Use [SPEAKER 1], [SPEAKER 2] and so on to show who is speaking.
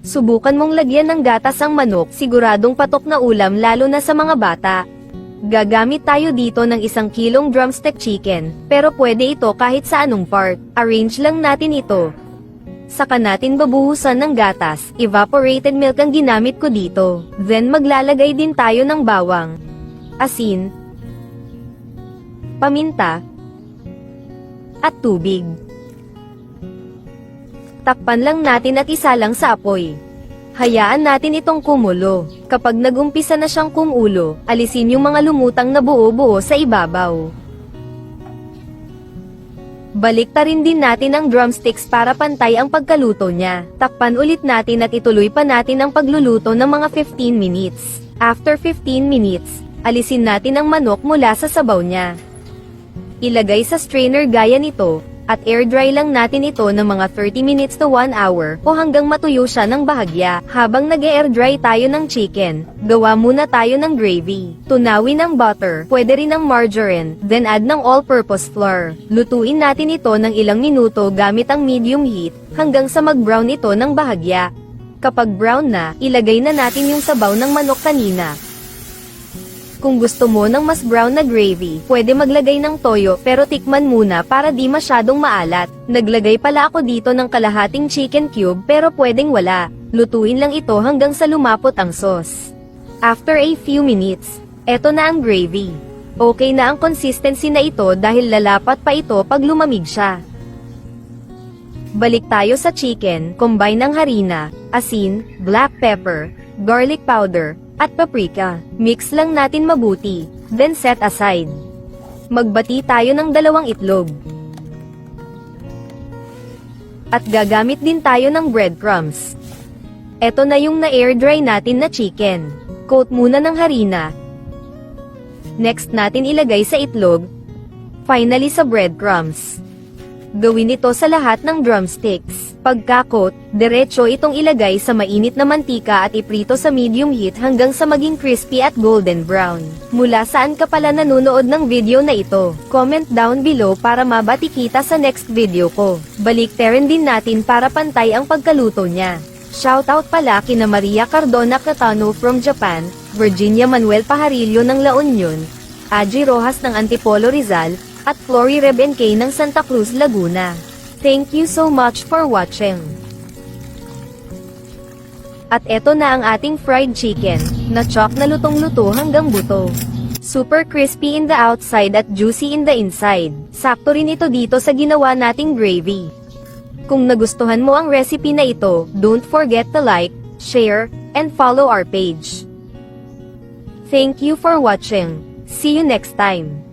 [SPEAKER 1] Subukan mong lagyan ng gatas ang manok, siguradong patok na ulam lalo na sa mga bata. Gagamit tayo dito ng 1 kilong drumstick chicken, pero pwede ito kahit sa anong part. Arrange lang natin ito. Saka natin babuhusan ng gatas, evaporated milk ang ginamit ko dito. Then maglalagay din tayo ng bawang, asin, paminta, at tubig. Takpan lang natin at isalang sa apoy. Hayaan natin itong kumulo. Kapag nagumpisa na siyang kumulo, alisin yung mga lumutang na buo-buo sa ibabaw. Baliktarin din natin ang drumsticks para pantay ang pagkaluto niya. Takpan ulit natin at ituloy pa natin ang pagluluto ng mga 15 minutes. After 15 minutes, alisin natin ang manok mula sa sabaw niya. Ilagay sa strainer gaya nito, at air dry lang natin ito ng mga 30 minutes to 1 hour o hanggang matuyo siya ng bahagya. Habang nag-air dry tayo ng chicken, gawa muna tayo ng gravy. Tunawin ang butter, pwede rin ang margarine, then add ng all-purpose flour. Lutuin natin ito ng ilang minuto gamit ang medium heat, hanggang sa mag-brown ito ng bahagya. Kapag brown na, ilagay na natin yung sabaw ng manok kanina. Kung gusto mo ng mas brown na gravy, pwede maglagay ng toyo pero tikman muna para di masyadong maalat. Naglagay pala ako dito ng kalahating chicken cube pero pwedeng wala. Lutuin lang ito hanggang sa lumapot ang sauce. After a few minutes, eto na ang gravy. Okay na ang consistency na ito dahil lalapat pa ito pag lumamig siya. Balik tayo sa chicken, combine ng harina, asin, black pepper, garlic powder, at paprika. Mix lang natin mabuti, then set aside. Magbati tayo ng 2 itlog. At gagamit din tayo ng breadcrumbs. Eto na yung na-air dry natin na chicken. Coat muna ng harina. Next natin ilagay sa itlog. Finally sa breadcrumbs. Gawin ito sa lahat ng drumsticks. Pagka-coat, diretso itong ilagay sa mainit na mantika at iprito sa medium heat hanggang sa maging crispy at golden brown. Mula saan ka pala nanonood ng video na ito? Comment down below para mabati kita sa next video ko. Baliktarin din natin para pantay ang pagkaluto niya. Shoutout pala kina Maria Cardona Catano from Japan, Virginia Manuel Pajarillo ng La Union, Aji Rojas ng Antipolo Rizal, at Flory Rebenque ng Santa Cruz, Laguna. Thank you so much for watching. At eto na ang ating fried chicken, na chop na lutong-luto hanggang buto. Super crispy in the outside at juicy in the inside. Sakto rin ito dito sa ginawa nating gravy. Kung nagustuhan mo ang recipe na ito, don't forget to like, share, and follow our page. Thank you for watching. See you next time.